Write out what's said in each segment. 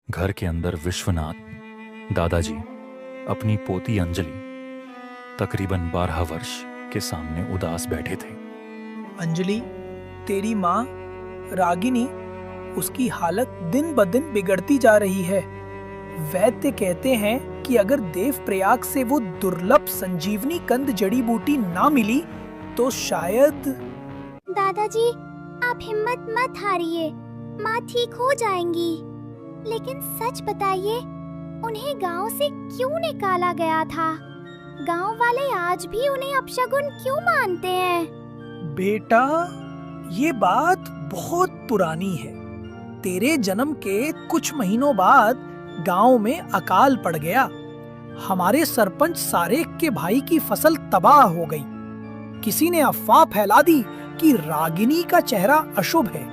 घर के अंदर विश्वनाथ दादाजी अपनी पोती अंजलि तकरीबन 12 वर्ष के सामने उदास बैठे थे। अंजलि, तेरी माँ रागिनी, उसकी हालत दिन ब दिन बिगड़ती जा रही है। वैद्य कहते हैं कि अगर देवप्रयाग से वो दुर्लभ संजीवनी कंद जड़ी बूटी ना मिली तो शायद। दादाजी, आप हिम्मत मत हारिए, माँ ठीक हो जाएंगी। लेकिन सच बताइए, उन्हें गांव से क्यों निकाला गया था? गांव वाले आज भी उन्हें अपशगुन क्यों मानते हैं? बेटा, ये बात बहुत पुरानी है। तेरे जन्म के कुछ महीनों बाद गांव में अकाल पड़ गया। हमारे सरपंच सारेक के भाई की फसल तबाह हो गई। किसी ने अफवाह फैला दी कि रागिनी का चेहरा अशुभ है।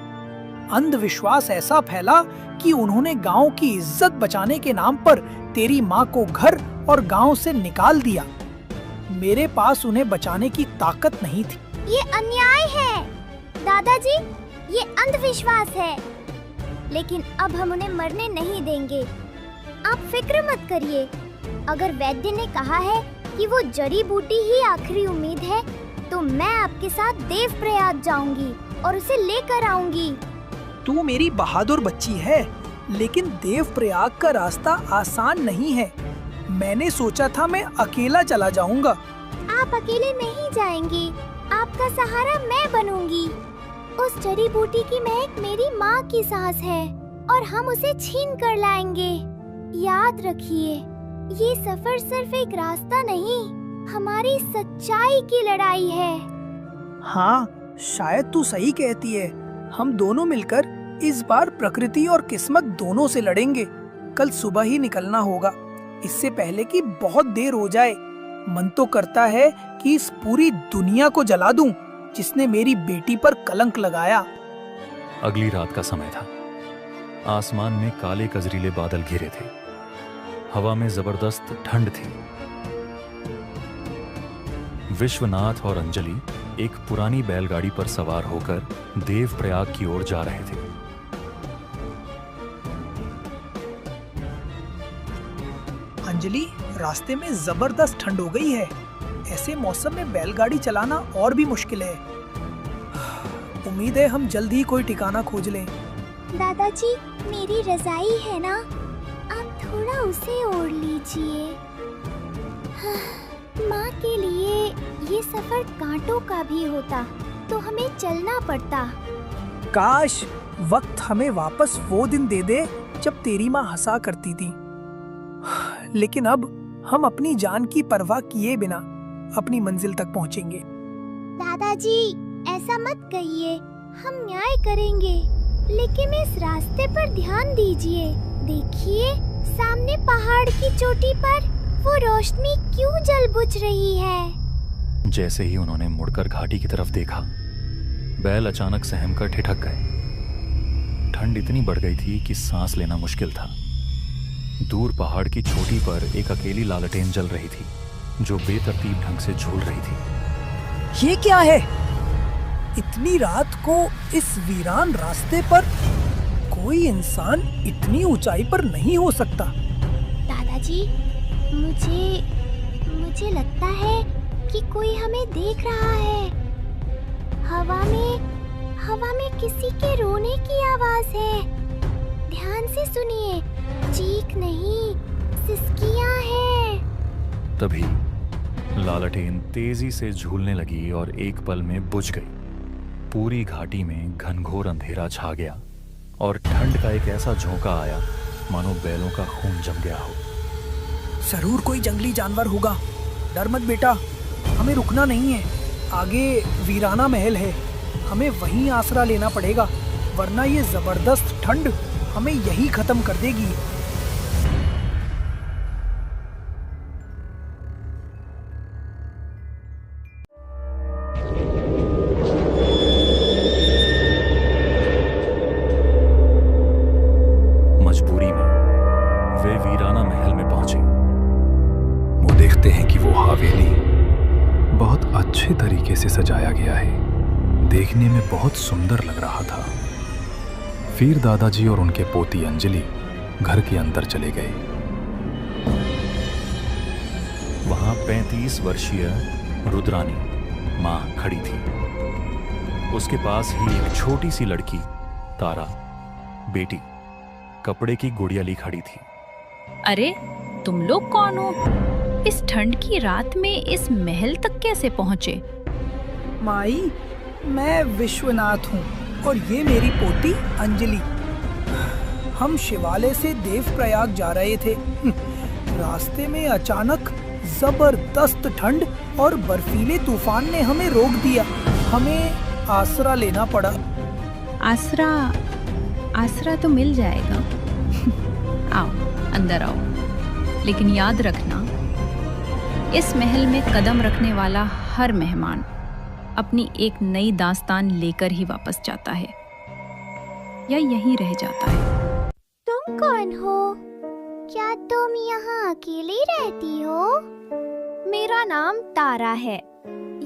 अंधविश्वास ऐसा फैला कि उन्होंने गांव की इज्जत बचाने के नाम पर तेरी माँ को घर और गांव से निकाल दिया। मेरे पास उन्हें बचाने की ताकत नहीं थी। ये अन्याय है दादाजी, ये अंधविश्वास है। लेकिन अब हम उन्हें मरने नहीं देंगे। आप फिक्र मत करिए। अगर वैद्य ने कहा है कि वो जड़ी बूटी ही आखिरी उम्मीद है, तो मैं आपके साथ देवप्रयाग जाऊंगी और उसे लेकर आऊंगी। तू मेरी बहादुर बच्ची है, लेकिन देवप्रयाग का रास्ता आसान नहीं है। मैंने सोचा था मैं अकेला चला जाऊंगा। आप अकेले नहीं जाएंगे, आपका सहारा मैं बनूंगी। उस जड़ी बूटी की महक मेरी माँ की सांस है और हम उसे छीन कर लाएंगे। याद रखिए, ये सफर सिर्फ एक रास्ता नहीं, हमारी सच्चाई की लड़ाई है। हाँ, शायद तू सही कहती है। हम दोनों मिलकर इस बार प्रकृति और किस्मत दोनों से लड़ेंगे। कल सुबह ही निकलना होगा, इससे पहले कि बहुत देर हो जाए। मन तो करता है कि इस पूरी दुनिया को जला दूं, जिसने मेरी बेटी पर कलंक लगाया। अगली रात का समय था। आसमान में काले कजरीले बादल घिरे थे। हवा में जबरदस्त ठंड थी। विश्वनाथ और अंजलि एक पुरानी बैलगाड़ी पर सवार होकर देवप्रयाग की ओर जा रहे थे। अंजलि, रास्ते में जबरदस्त ठंड हो गई है। ऐसे मौसम में बैलगाड़ी चलाना और भी मुश्किल है। उम्मीद है हम जल्दी ही कोई ठिकाना खोज लें। दादाजी, मेरी रजाई है ना, आप थोड़ा उसे ओढ़ लीजिए। माँ के लिए ये सफर कांटों का भी होता तो हमें चलना पड़ता। काश वक्त हमें वापस वो दिन दे दे जब तेरी माँ हंसा करती थी। लेकिन अब हम अपनी जान की परवाह किए बिना अपनी मंजिल तक पहुँचेंगे। दादाजी, ऐसा मत कहिए, हम न्याय करेंगे। लेकिन इस रास्ते पर ध्यान दीजिए। देखिए, सामने पहाड़ की चोटी पर वो रोशनी क्यों जल बुझ रही है। जैसे ही उन्होंने मुड़कर घाटी की तरफ देखा, बैल अचानक सहमकर ठिठक गए। ठंड इतनी बढ़ गई थी कि सांस लेना मुश्किल था। दूर पहाड़ की चोटी पर एक अकेली लालटेन जल रही थी, जो बेतरतीब ढंग से झूल रही थी। ये क्या है? इतनी रात को इस वीरान रास्ते पर कोई इंसान इतनी ऊंचाई पर नहीं हो सकता। दादाजी, मुझे लगता है कि कोई हमें देख रहा है। हवा में किसी के रोने की आवाज है। ध्यान से सुनिए, चीख नहीं, सिसकियां हैं। तभी लालटेन तेजी से झूलने लगी और एक पल में बुझ गई। पूरी घाटी में घनघोर अंधेरा छा गया और ठंड का एक ऐसा झोंका आया मानो बैलों का खून जम गया हो। जरूर कोई जंगली जानवर होगा। डर मत बेटा, हमें रुकना नहीं है। आगे वीराना महल है, हमें वहीं आसरा लेना पड़ेगा, वरना ये जबरदस्त ठंड हमें यही खत्म कर देगी। मजबूरी में वे वीराना महल में पहुंचे। वो देखते हैं कि वो हवेली बहुत अच्छे तरीके से सजाया गया है। देखने में बहुत सुंदर लग रहा था। फिर दादाजी और उनके पोती अंजलि घर के अंदर चले गए। वहां 35 वर्षीय रुद्रानी मां खड़ी थी। उसके पास ही एक छोटी सी लड़की तारा, बेटी, कपड़े की गुड़िया ली खड़ी थी। अरे तुम लोग कौन हो? इस ठंड की रात में इस महल तक कैसे पहुंचे? माई, मैं विश्वनाथ हूँ और ये मेरी पोती अंजलि। हम शिवालय से देवप्रयाग जा रहे थे। रास्ते में अचानक जबरदस्त ठंड और बर्फीले तूफान ने हमें रोक दिया। हमें आसरा लेना पड़ा। आसरा तो मिल जाएगा। आओ अंदर आओ, लेकिन याद रखना, इस महल में कदम रखने वाला हर मेहमान अपनी एक नई दास्तान लेकर ही वापस जाता है या यहीं रह जाता है। तुम कौन हो? क्या तुम यहाँ अकेली रहती हो? मेरा नाम तारा है।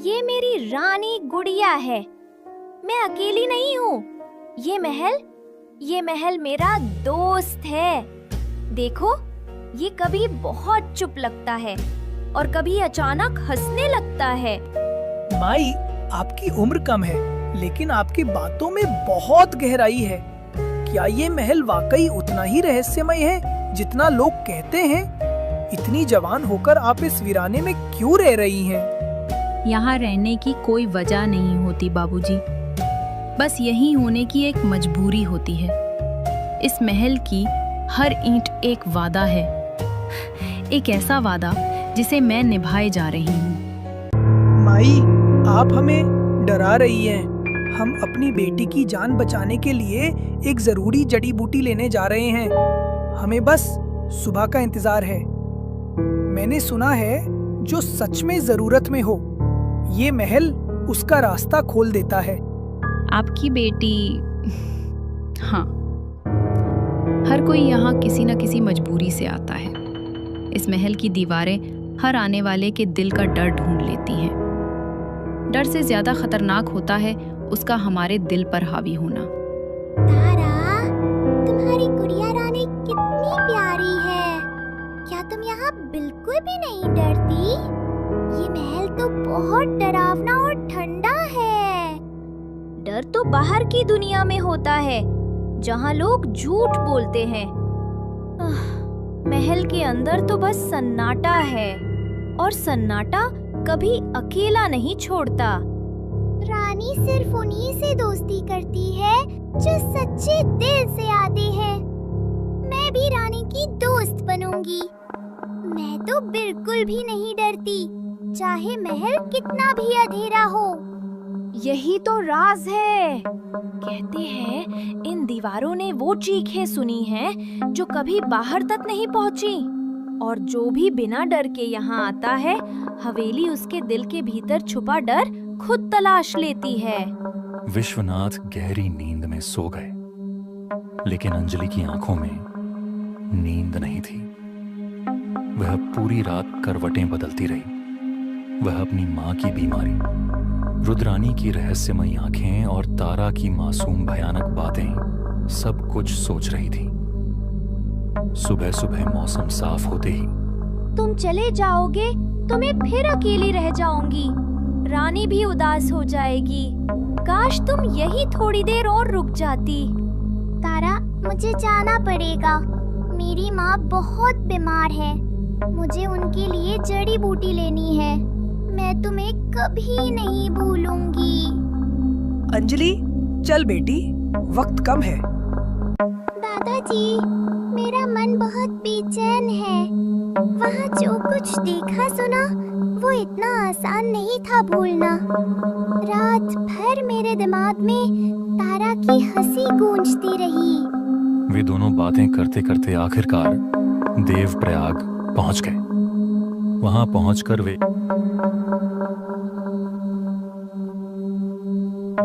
ये मेरी रानी गुड़िया है। मैं अकेली नहीं हूँ। ये महल मेरा दोस्त है। देखो, ये कभी बहुत चुप लगता है और कभी अचानक हंसने लगता है। माई, आपकी उम्र कम है, लेकिन आपकी बातों में बहुत गहराई है। क्या ये महल वाकई उतना ही रहस्यमय है जितना लोग कहते हैं? इतनी जवान होकर आप इस वीराने में क्यों रह रही हैं? यहाँ रहने की कोई वजह नहीं होती बाबूजी, बस यहीं होने की एक मजबूरी होती है। इस महल की हर ईंट एक वादा है, एक ऐसा वादा जिसे मैं निभाए जा रही हूँ। माई, आप हमें डरा रही हैं। हम अपनी बेटी की जान बचाने के लिए एक जरूरी जड़ी बूटी लेने जा रहे हैं। हमें बस सुबह का इंतजार है। मैंने सुना है जो सच में जरूरत में हो, ये महल उसका रास्ता खोल देता है। आपकी बेटी, हाँ, हर कोई यहाँ किसी न किसी मजबूरी से आता है। इस महल की दीवारें हर आने वाले के दिल का डर ढूंढ लेती हैं। डर से ज्यादा खतरनाक होता है उसका हमारे दिल पर हावी होना। तारा, तुम्हारी गुड़िया रानी कितनी प्यारी है। क्या तुम यहाँ बिल्कुल भी नहीं डरती? ये महल तो बहुत डरावना और ठंडा है। डर तो बाहर की दुनिया में होता है, जहाँ लोग झूठ बोलते हैं। महल के अंदर तो बस सन्नाटा है, और सन्नाटा कभी अकेला नहीं छोड़ता। रानी सिर्फ उन्हीं से दोस्ती करती है जो सच्चे दिल से आते हैं। मैं भी रानी की दोस्त बनूंगी। मैं तो बिल्कुल भी नहीं डरती, चाहे महल कितना भी अंधेरा हो। यही तो राज है। कहते हैं इन दीवारों ने वो चीखें सुनी हैं जो कभी बाहर तक नहीं पहुंची, और जो भी बिना डर के यहाँ आता है, हवेली उसके दिल के भीतर छुपा डर खुद तलाश लेती है। विश्वनाथ गहरी नींद में सो गए, लेकिन अंजलि की आंखों में नींद नहीं थी। वह पूरी रात करवटें बदलती रही। वह अपनी माँ की बीमारी, रुद्रानी की रहस्यमयी आंखें और तारा की मासूम भयानक बातें सब कुछ सोच रही थी। सुबह सुबह मौसम साफ होते ही, तुम चले जाओगे तो मैं फिर अकेली रह जाऊंगी। रानी भी उदास हो जाएगी। काश तुम यही थोड़ी देर और रुक जाती। तारा, मुझे जाना पड़ेगा। मेरी माँ बहुत बीमार है। मुझे उनके लिए जड़ी बूटी लेनी है। मैं तुम्हें कभी नहीं भूलूंगी। अंजलि, चल बेटी, वक्त कम है। दादाजी, मेरा मन बहुत बेचैन है। वहाँ जो कुछ देखा सुना वो इतना आसान नहीं था भूलना। रात भर मेरे दिमाग में तारा की हंसी गूंजती रही। वे दोनों बातें करते करते आखिरकार देवप्रयाग पहुंच गए। वहां पहुंचकर वे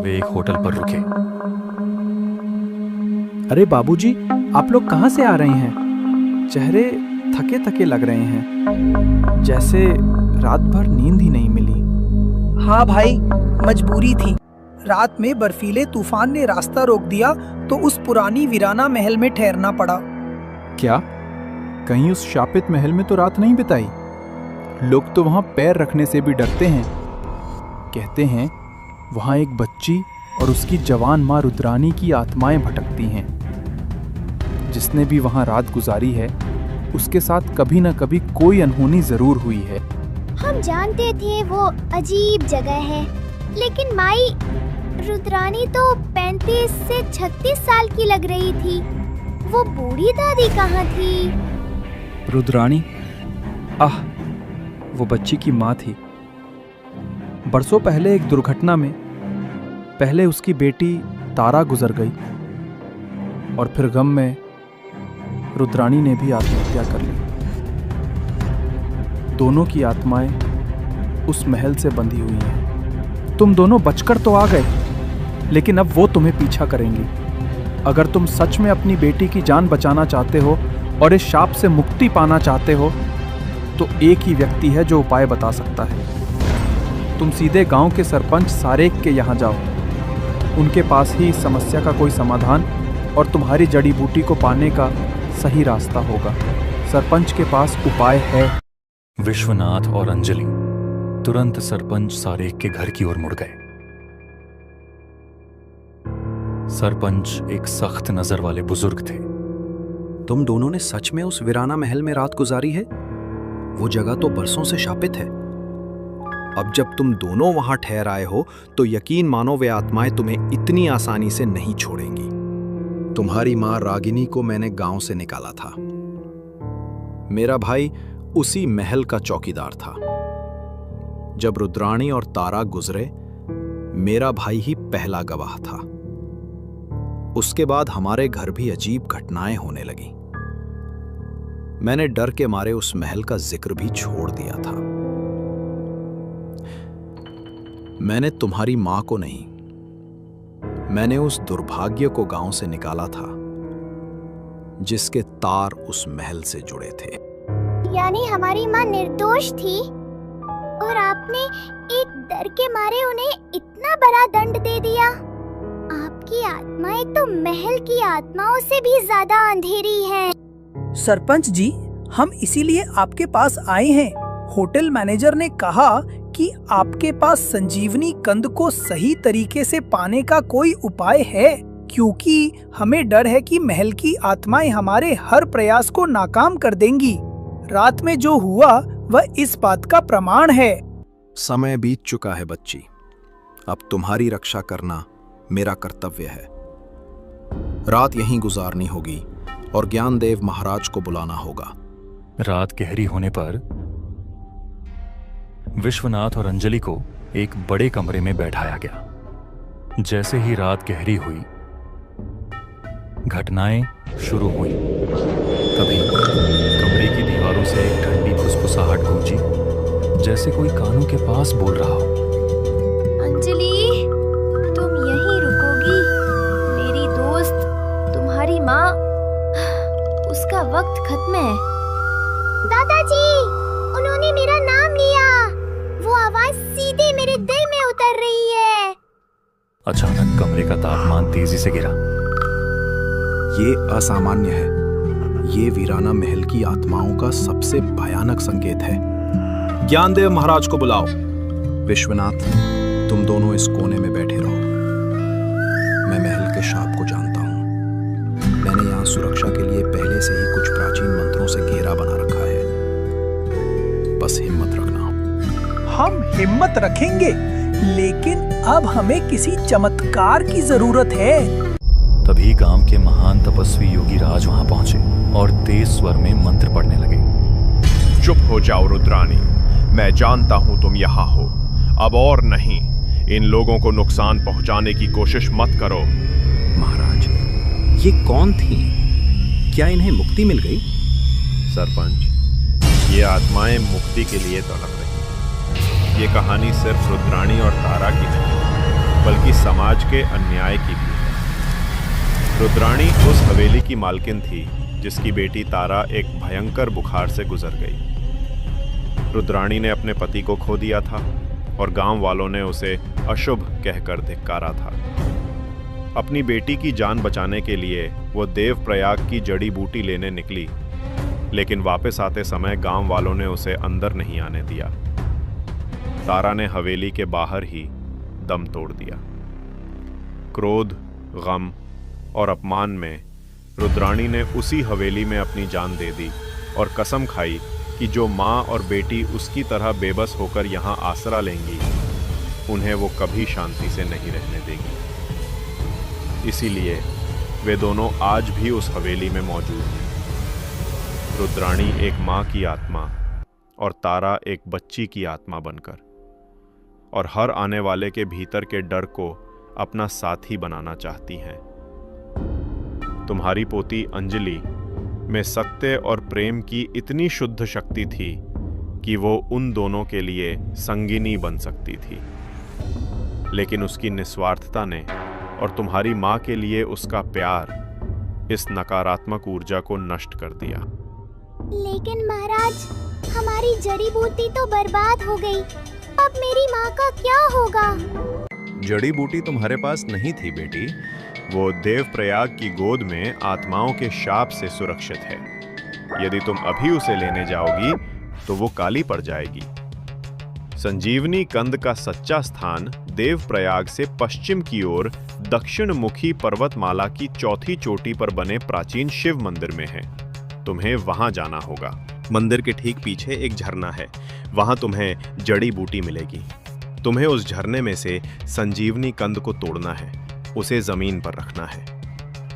एक होटल पर रुके। अरे बाबूजी, आप लोग कहाँ से आ रहे हैं? चेहरे थके थके लग रहे हैं, जैसे रात भर नींद ही नहीं मिली। हाँ भाई, मजबूरी थी। रात में बर्फीले तूफान ने रास्ता रोक दिया तो उस पुरानी वीराना महल में ठहरना पड़ा। क्या कहीं उस शापित महल में तो रात नहीं बिताई? लोग तो वहां पैर रखने से भी डरते हैं। कहते हैं वहां एक बच्ची और उसकी जवान मां रुद्राणी की आत्माएं भटकती हैं। जिसने भी वहां रात गुजारी है उसके साथ कभी न कभी कोई अनहोनी जरूर हुई है। हम जानते थे वो अजीब जगह है, लेकिन माई रुद्राणी तो 35 से 36 साल की लग रही थी। वो बूढ़ी दादी कहाँ थी? रुद्राणी, आह, वो बच्ची की माँ थी। बरसों पहले एक दुर्घटना में पहले उसकी बेटी तारा गुजर गई और फिर गम में रुद्राणी ने भी आत्महत्या कर ली। दोनों की आत्माएं उस महल से बंधी हुई हैं। तुम दोनों बचकर तो आ गए, लेकिन अब वो तुम्हें पीछा करेंगी। अगर तुम सच में अपनी बेटी की जान बचाना चाहते हो और इस शाप से मुक्ति पाना चाहते हो तो एक ही व्यक्ति है जो उपाय बता सकता है। तुम सीधे गांव के सरपंच सारेक के यहाँ जाओ। उनके पास ही इस समस्या का कोई समाधान और तुम्हारी जड़ी बूटी को पाने का सही रास्ता होगा। सरपंच के पास उपाय है। विश्वनाथ और अंजलि तुरंत सरपंच सारेक के घर की ओर मुड़ गए। सरपंच एक सख्त नजर वाले बुजुर्ग थे। तुम दोनों ने सच में उस वीराना महल में रात गुजारी है? वो जगह तो बरसों से शापित है। अब जब तुम दोनों वहां ठहर आए हो तो यकीन मानो वे आत्माएं तुम्हें इतनी आसानी से नहीं छोड़ेंगी। तुम्हारी मां रागिनी को मैंने गांव से निकाला था। मेरा भाई उसी महल का चौकीदार था। जब रुद्राणी और तारा गुजरे, मेरा भाई ही पहला गवाह था। उसके बाद हमारे घर भी अजीब घटनाएं होने लगी। मैंने डर के मारे उस महल का जिक्र भी छोड़ दिया था। मैंने तुम्हारी मां को नहीं, मैंने उस दुर्भाग्य को गांव से निकाला था जिसके तार उस महल से जुड़े थे। यानी हमारी माँ निर्दोष थी और आपने एक डर के मारे उन्हें इतना बड़ा दंड दे दिया। आपकी आत्माएं तो महल की आत्माओं से भी ज्यादा अंधेरी हैं। सरपंच जी, हम इसीलिए आपके पास आए हैं। होटल मैनेजर ने कहा कि आपके पास संजीवनी कंद को सही तरीके से पाने का कोई उपाय है, क्योंकि हमें डर है कि महल की आत्माएं हमारे हर प्रयास को नाकाम कर देंगी। रात में जो हुआ वह इस बात का प्रमाण है। समय बीत चुका है बच्ची। अब तुम्हारी रक्षा करना मेरा कर्तव्य है। रात यहीं गुजारनी होगी और ज्ञानदेव महाराज को बुलाना होगा। रात गहरी होने पर विश्वनाथ और अंजलि को एक बड़े कमरे में बैठाया गया। जैसे ही रात गहरी हुई, घटनाएं शुरू हुई। तभी कमरे की दीवारों से एक ठंडी फुसफुसाहट गूंजी, जैसे कोई कानों के पास बोल रहा हो। अंजलि, तुम यहीं रुकोगी? मेरी दोस्त, तुम्हारी माँ, उसका वक्त खत्म है। दादाजी, उन्होंने मेरा नाम लिया। वो आवाज सीधे मेरे दिल में उतर रही है। अचानक कमरे का तापमान तेजी से गिरा। ये असामान्य है। ये वीराना महल की आत्माओं का सबसे भयानक संकेत है। ज्ञानदेव महाराज को बुलाओ। विश्वनाथ, तुम दोनों इस कोने में बैठे रहो। मैं महल के शाप को जानता हूं। मैंने यहाँ सुरक्षा के लिए पहले से ही कुछ प्राचीन मंत्रों से घेरा बना रखा है। बस हिम्मत रखना। हम हिम्मत रखेंगे, लेकिन अब हमें किसी चमत्कार की जरूरत है। तभी गांव के महान तपस्वी योगी राज वहां पहुंचे और तेज स्वर में मंत्र पढ़ने लगे। चुप हो जाओ रुद्राणी, मैं जानता हूं तुम यहाँ हो। अब और नहीं, इन लोगों को नुकसान पहुंचाने की कोशिश मत करो। महाराज, ये कौन थी? क्या इन्हें मुक्ति मिल गई? सरपंच, ये आत्माएं मुक्ति के लिए तड़प रही। ये कहानी सिर्फ रुद्राणी और तारा की नहीं, बल्कि समाज के अन्याय की भी है। रुद्राणी उस हवेली की मालकिन थी जिसकी बेटी तारा एक भयंकर बुखार से गुजर गई। रुद्राणी ने अपने पति को खो दिया था और गांव वालों ने उसे अशुभ कहकर धिक्कारा था। अपनी बेटी की जान बचाने के लिए वो देवप्रयाग की जड़ी बूटी लेने निकली, लेकिन वापस आते समय गांव वालों ने उसे अंदर नहीं आने दिया। तारा ने हवेली के बाहर ही दम तोड़ दिया। क्रोध, गम और अपमान में रुद्राणी ने उसी हवेली में अपनी जान दे दी और कसम खाई कि जो माँ और बेटी उसकी तरह बेबस होकर यहाँ आसरा लेंगी, उन्हें वो कभी शांति से नहीं रहने देगी। इसीलिए वे दोनों आज भी उस हवेली में मौजूद हैं। रुद्राणी एक माँ की आत्मा और तारा एक बच्ची की आत्मा बनकर, और हर आने वाले के भीतर के डर को अपना साथी बनाना चाहती हैं। तुम्हारी पोती अंजलि में सत्य और प्रेम की इतनी शुद्ध शक्ति थी कि वो उन दोनों के लिए संगिनी बन सकती थी, लेकिन उसकी निस्वार्थता ने और तुम्हारी माँ के लिए उसका प्यार इस नकारात्मक ऊर्जा को नष्ट कर दिया। लेकिन महाराज, हमारी जड़ी बूटी तो बर्बाद हो गई। अब मेरी माँ का क्या होगा? जड़ी बूटी तुम्हारे पास नहीं थी बेटी, वो देवप्रयाग की गोद में आत्माओं के शाप से सुरक्षित है। यदि तुम अभी उसे लेने जाओगी तो वो काली पड़ जाएगी। संजीवनी कंद का सच्चा स्थान देवप्रयाग से पश्चिम की ओर दक्षिण मुखी पर्वतमाला की चौथी चोटी पर बने प्राचीन शिव मंदिर में है। तुम्हें वहां जाना होगा। मंदिर के ठीक पीछे एक झरना है, वहां तुम्हें जड़ी बूटी मिलेगी। तुम्हें उस झरने में से संजीवनी कंद को तोड़ना है, उसे जमीन पर रखना है।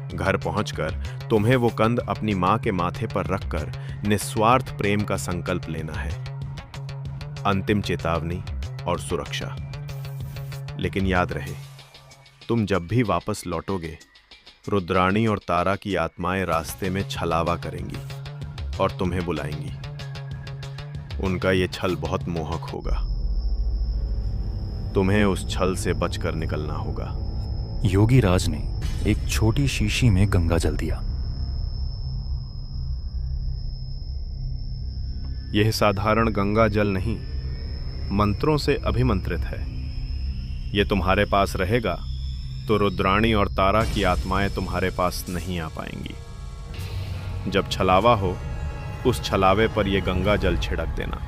घर पहुंचकर तुम्हें वो कंद अपनी मां के माथे पर रखकर निस्वार्थ प्रेम का संकल्प लेना है। अंतिम चेतावनी और सुरक्षा। लेकिन याद रहे, तुम जब भी वापस लौटोगे, रुद्राणी और तारा की आत्माएं रास्ते में छलावा करेंगी और तुम्हें बुलाएंगी। उनका ये छल बहुत मोहक होगा। तुम्हें उस छल से बचकर निकलना होगा। योगी राज ने एक छोटी शीशी में गंगा जल दिया। यह साधारण गंगा जल नहीं, मंत्रों से अभिमंत्रित है। यह तुम्हारे पास रहेगा तो रुद्राणी और तारा की आत्माएं तुम्हारे पास नहीं आ पाएंगी। जब छलावा हो, उस छलावे पर यह गंगा जल छिड़क देना।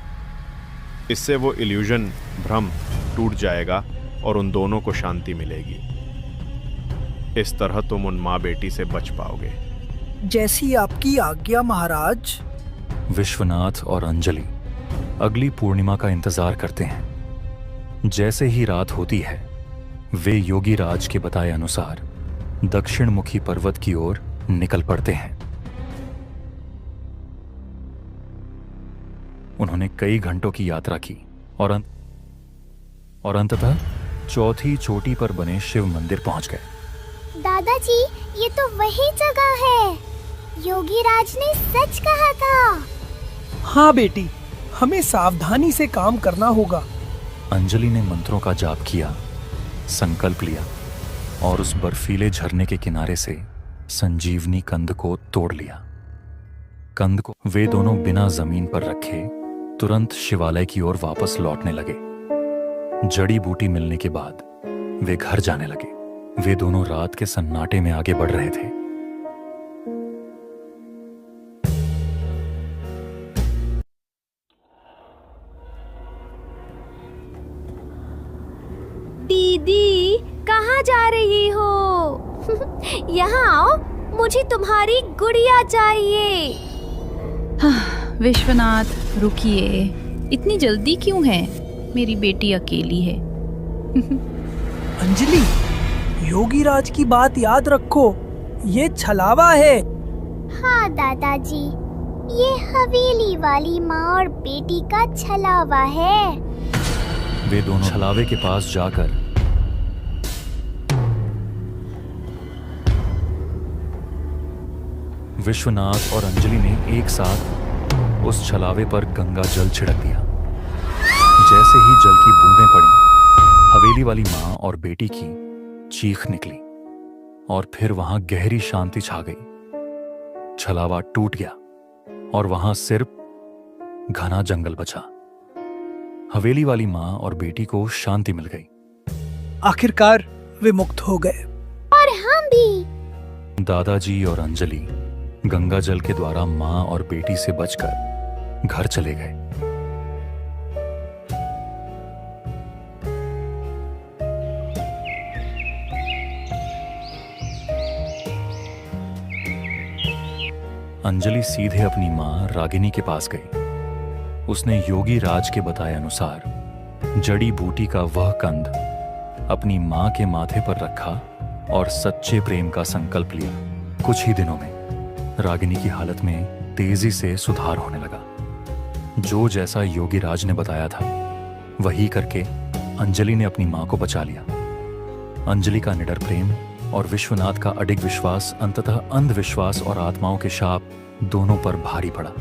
इससे वो इल्यूजन, भ्रम टूट जाएगा और उन दोनों को शांति मिलेगी। इस तरह तुम उन माँ बेटी से बच पाओगे। जैसी आपकी आज्ञा महाराज। विश्वनाथ और अंजलि अगली पूर्णिमा का इंतजार करते हैं। जैसे ही रात होती है, वे योगी राज के बताए अनुसार दक्षिण मुखी पर्वत की ओर निकल पड़ते हैं। उन्होंने कई घंटों की यात्रा की और अंततः चौथी चोटी पर बने शिव मंदिर पहुंच गए। दादाजी, ये तो वही जगह है। योगी राज ने सच कहा था। हाँ बेटी, हमें सावधानी से काम करना होगा। अंजलि ने मंत्रों का जाप किया, संकल्प लिया और उस बर्फीले झरने के किनारे से संजीवनी कंद को तोड़ लिया। कंद को वे दोनों बिना जमीन पर रखे तुरंत शिवालय की ओर वापस लौटने लगे। जड़ी बूटी मिलने के बाद वे घर जाने लगे। वे दोनों रात के सन्नाटे में आगे बढ़ रहे थे। दीदी, कहाँ जा रही हो? यहाँ आओ, मुझे तुम्हारी गुड़िया चाहिए। विश्वनाथ, रुकिए, इतनी जल्दी क्यों है? मेरी बेटी अकेली है। अंजलि, योगी राज की बात याद रखो, ये छलावा है। हाँ दादाजी, ये हवेली वाली माँ और बेटी का छलावा है। वे दोनों छलावे के पास जाकर विश्वनाथ और अंजलि ने एक साथ उस छलावे पर गंगा जल छिड़क दिया। जैसे ही जल की बूंदें पड़ी, हवेली वाली माँ और बेटी की चीख निकली और फिर वहां गहरी शांति छा गई। छलावा टूट गया और वहां सिर्फ घना जंगल बचा। हवेली वाली माँ और बेटी को शांति मिल गई। आखिरकार वे मुक्त हो गए। और भी। दादाजी और अंजलि गंगा जल के द्वारा मां और बेटी से बचकर घर चले गए। अंजलि सीधे अपनी मां रागिनी के पास गई। उसने योगी राज के बताए अनुसार जड़ी बूटी का वह कंद अपनी मां के माथे पर रखा और सच्चे प्रेम का संकल्प लिया। कुछ ही दिनों में रागिनी की हालत में तेजी से सुधार होने लगा। जो जैसा योगी राज ने बताया था वही करके अंजलि ने अपनी मां को बचा लिया। अंजलि का निडर प्रेम और विश्वनाथ का अडिग विश्वास अंततः अंधविश्वास और आत्माओं के शाप दोनों पर भारी पड़ा।